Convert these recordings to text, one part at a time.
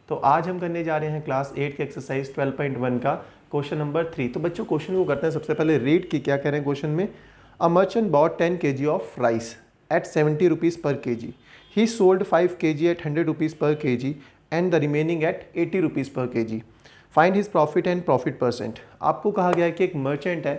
तो आज हम करने जा रहे हैं क्लास 8 के एक्सरसाइज 12.1 का क्वेश्चन नंबर 3। तो बच्चों क्वेश्चन को करते हैं सबसे पहले रीड की क्या कह रहे हैं क्वेश्चन में। A merchant bought 10 kg of rice at 70 rupees per kg। He sold 5 kg at 100 rupees per kg and the remaining at 80 rupees per kg। Find his profit and profit percent. आपको कहा गया है कि एक merchant है,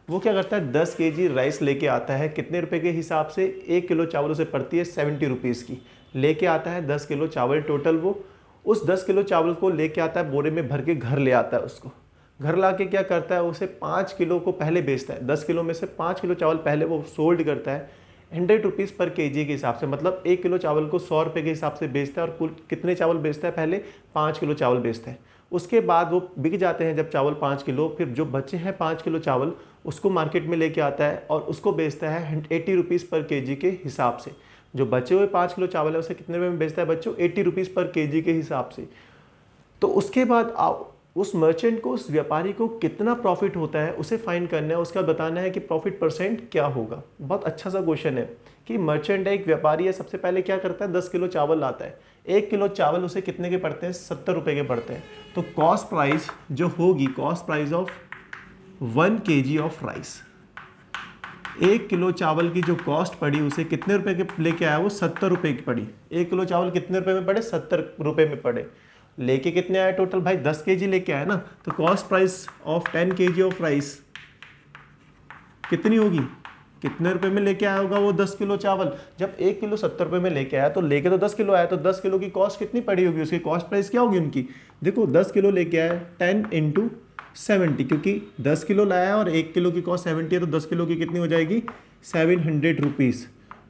वो क्या करता है 10 kg राइस लेके आता है, कितने रुपए के हिसाब से, 1 किलो चावल उसे पड़ती है 70 रुपीज़ की, लेके आता है 10 किलो चावल टोटल। वो उस 10 किलो चावल को लेके आता है, बोरे में भर के घर ले आता है। उसको घर ला के क्या करता है, उसे 5 किलो को पहले बेचता है। 10 किलो में से 5 किलो चावल पहले वो सोल्ड करता है 100 रुपीज़ पर kg के हिसाब से, मतलब 1 किलो चावल को 100 रुपये के हिसाब से बेचता है। और कुल कितने चावल बेचता है, पहले 5 किलो चावल बेचता है। उसके बाद वो बिक जाते हैं जब चावल 5 किलो, फिर जो बचे हैं 5 किलो चावल उसको मार्केट में लेके आता है और उसको बेचता है 80 रुपीज़ पर kg के हिसाब से। जो बचे हुए 5 किलो चावल है उसे कितने रुपये में बेचता है बच्चों, 80 रुपीज़ पर kg के हिसाब से। तो उसके बाद उस मर्चेंट को, उस व्यापारी को कितना प्रॉफिट होता है उसे फाइंड करना है। उसका बताना है कि प्रॉफिट परसेंट क्या होगा। बहुत अच्छा सा क्वेश्चन है कि मर्चेंट है, एक व्यापारी है, सबसे पहले क्या करता है 10 किलो चावल लाता है। 1 किलो चावल उसे कितने के पड़ते हैं, 70 रुपये के पड़ते हैं। तो कॉस्ट प्राइस जो होगी, cost price of 1 kg of rice, 1 kilo चावल की जो कॉस्ट पड़ी उसे कितने रुपए के लेके आया, वो 70 रुपये की पड़ी। 1 किलो चावल कितने रुपए में पड़े, 70 रुपये में पड़े। लेके कितने आया टोटल भाई, 10 kg लेके आया ना। तो cost price of 10 kg of rice कितनी होगी, कितने रुपए में लेके आया होगा वो 10 किलो चावल। जब 1 किलो 70 रुपये में लेके आया तो लेके तो 10 किलो आया, तो 10 किलो की कॉस्ट कितनी पड़ी होगी, उसकी कॉस्ट प्राइस क्या होगी उनकी। देखो 10 किलो लेके आया, 10 इंटू 70, क्योंकि 10 किलो लाया और 1 किलो की कॉस्ट 70 है, तो 10 किलो की कितनी हो जाएगी, 700 रुपीज़।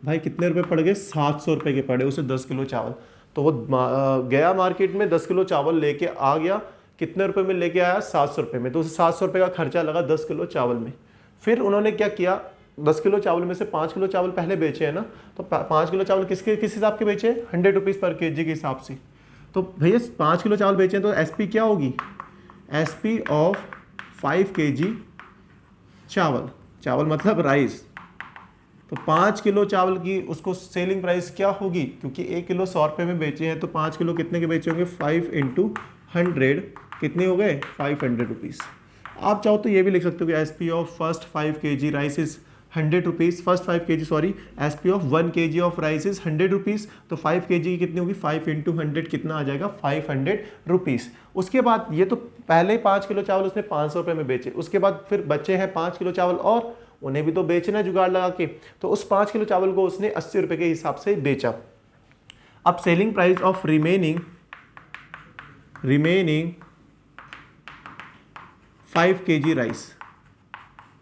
भाई कितने रुपए पड़ गए, 700 रुपये के पड़े उसे 10 किलो चावल। तो वो गया मार्केट में 10 किलो चावल लेके आ गया, कितने रुपए में लेके आया, 700 रुपये में। तो उसे 700 रुपये का खर्चा लगा 10 किलो चावल में। फिर उन्होंने क्या किया, 10 किलो चावल में से 5 किलो चावल पहले बेचे हैं ना, तो 5 किलो चावल किस हिसाब के बेचे, 100 रुपीज़ पर kg के हिसाब से। तो भैया 5 किलो चावल बेचे हैं तो एसपी क्या होगी, एसपी ऑफ 5 kg चावल, चावल मतलब राइस। तो 5 किलो चावल की उसको सेलिंग प्राइस क्या होगी, क्योंकि 1 किलो 100 रुपये में बेचे हैं, तो 5 किलो कितने के बेचे होंगे, 5 इंटू 100 कितने हो गए, 500 रुपीज़। आप चाहो तो ये भी लिख सकते हो कि S P of first 5 kg rice is 100 rupees, first 5 kg sorry, S P of 1 kg of rice is 100 rupees. तो 5 kg की कितनी होगी, 5 इंटू 100 कितना आ जाएगा, 500 रुपीज़। उसके बाद ये तो पहले 5 किलो चावल उसने 500 रुपये में बेचे, उसके बाद फिर बचे हैं 5 किलो चावल और उन्हें भी तो बेचना है जुगाड़ लगा के। तो उस 5 किलो चावल को उसने 80 रुपये के हिसाब से बेचा। अब selling price of remaining 5 kg rice,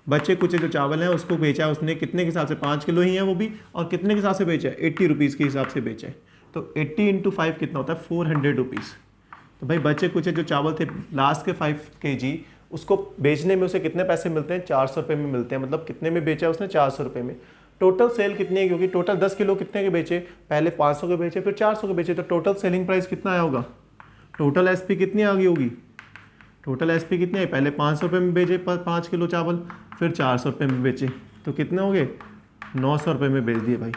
बच्चे कुछ जो चावल हैं उसको बेचा उसने कितने के हिसाब से, 5 किलो ही है वो भी, और कितने के हिसाब से बेचा है, 80 रुपीज़ के हिसाब से बेचा है। तो 80 इंटू 5 कितना होता है, 400 रुपीज़। तो भाई बच्चे कुछ जो चावल थे लास्ट के 5 kg, उसको बेचने में उसे कितने पैसे मिलते हैं, 400 रुपये में मिलते हैं। मतलब कितने में बेचा उसने, 400 रुपये में। टोटल सेल कितनी है, क्योंकि टोटल 10 किलो कितने के बेचे, पहले 500 के बेचे फिर 400 के बेचे, तो टोटल सेलिंग प्राइस कितना आया होगा, टोटल एसपी कितनी आ गई होगी, टोटल एसपी कितनी है, पहले 500 रुपये में बेचे 5 किलो चावल, फिर 400 रुपये में बेचे, तो कितने हो गए, 900 रुपये में बेच दिए। भाई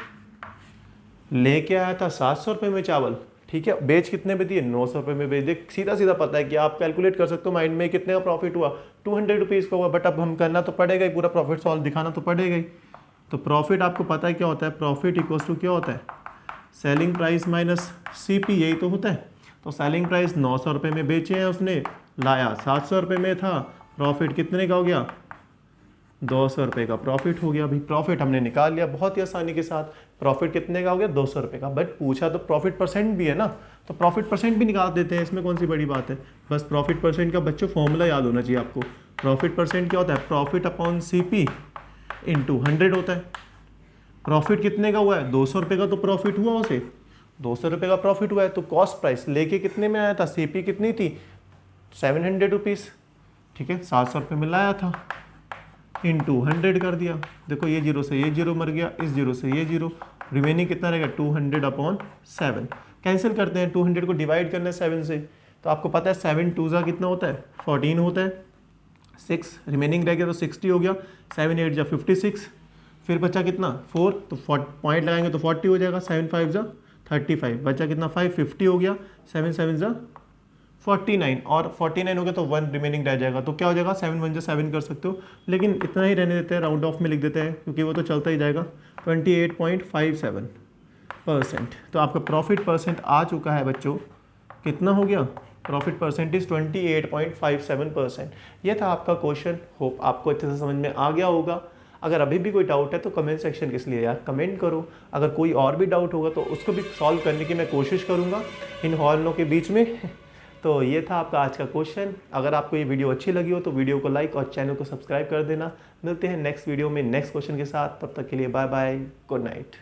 लेके आया था 700 रुपये में चावल, ठीक है, बेच कितने में दिए, 900 रुपये में बेच दिए। सीधा सीधा पता है कि आप कैलकुलेट कर सकते हो माइंड में कितने का प्रॉफिट हुआ, 200 रुपीज़ का हुआ। बट अब हम करना तो पड़ेगा ही, पूरा प्रॉफिट सॉल्व दिखाना तो पड़ेगा ही। तो प्रॉफिट आपको पता है क्या होता है, प्रॉफिट इक्वल्स टू क्या होता है, सेलिंग प्राइस माइनस सीपी, यही तो होता है। तो सेलिंग प्राइस 900 रुपये में बेचे हैं उसने, लाया 700 रुपये में था, प्रॉफिट कितने का हो गया, 200 रुपये का प्रॉफिट हो गया। अभी प्रॉफिट हमने निकाल लिया बहुत ही आसानी के साथ। प्रॉफिट कितने का हो गया, 200 रुपये का। बट पूछा तो प्रॉफिट परसेंट भी है ना, तो प्रॉफिट परसेंट भी निकाल देते हैं, इसमें कौन सी बड़ी बात है। बस प्रॉफिट परसेंट का बच्चों फॉर्मूला याद होना चाहिए आपको। प्रॉफिट परसेंट क्या होता है, प्रॉफिट अपॉन सीपी इंटू 100 होता है। प्रॉफिट कितने का हुआ है, 200 रुपये का तो प्रॉफिट हुआ उसे, 200 रुपये का प्रॉफिट हुआ है। तो कॉस्ट प्राइस लेके कितने में आया था, सीपी कितनी थी, 700 रुपीज़, ठीक है, 700 रुपये में लाया था, इंटू 100 कर दिया। देखो ये जीरो से ये जीरो मर गया, इस जीरो से ये जीरो, रिमेनिंग कितना रहेगा, 200 अपॉन 7। कैंसिल करते हैं, 200 को डिवाइड करना है 7 से, तो आपको पता है 7 2 कितना होता है, 14 होता है। 6 रिमेनिंग रह गया तो 60 हो गया, 7 8 जा 56, फिर बचा कितना 4, तो पॉइंट लगाएंगे तो 40 हो जाएगा, 7 5 जा 35, बचा कितना 5, 50 हो गया, 7 7 जा 49 और 49 हो गया तो 1 रिमेनिंग रह जाएगा, तो क्या हो जाएगा 7 1 7 कर सकते हो, लेकिन इतना ही रहने देते हैं, राउंड ऑफ में लिख देते हैं क्योंकि वो तो चलता ही जाएगा। 28.57%। तो आपका प्रॉफिट परसेंट आ चुका है बच्चों, कितना हो गया, प्रॉफिट परसेंटेज 28.57%। ये था आपका क्वेश्चन। होप आपको अच्छे से समझ में आ गया होगा। अगर अभी भी कोई डाउट है तो कमेंट सेक्शन किस लिए यार, कमेंट करो। अगर कोई और भी डाउट होगा तो उसको भी सॉल्व करने की मैं कोशिश करूँगा इन हॉर्नों के बीच में। तो ये था आपका आज का क्वेश्चन। अगर आपको ये वीडियो अच्छी लगी हो तो वीडियो को लाइक और चैनल को सब्सक्राइब कर देना। मिलते हैं नेक्स्ट वीडियो में नेक्स्ट क्वेश्चन के साथ, तब तक के लिए बाय बाय, गुड नाइट।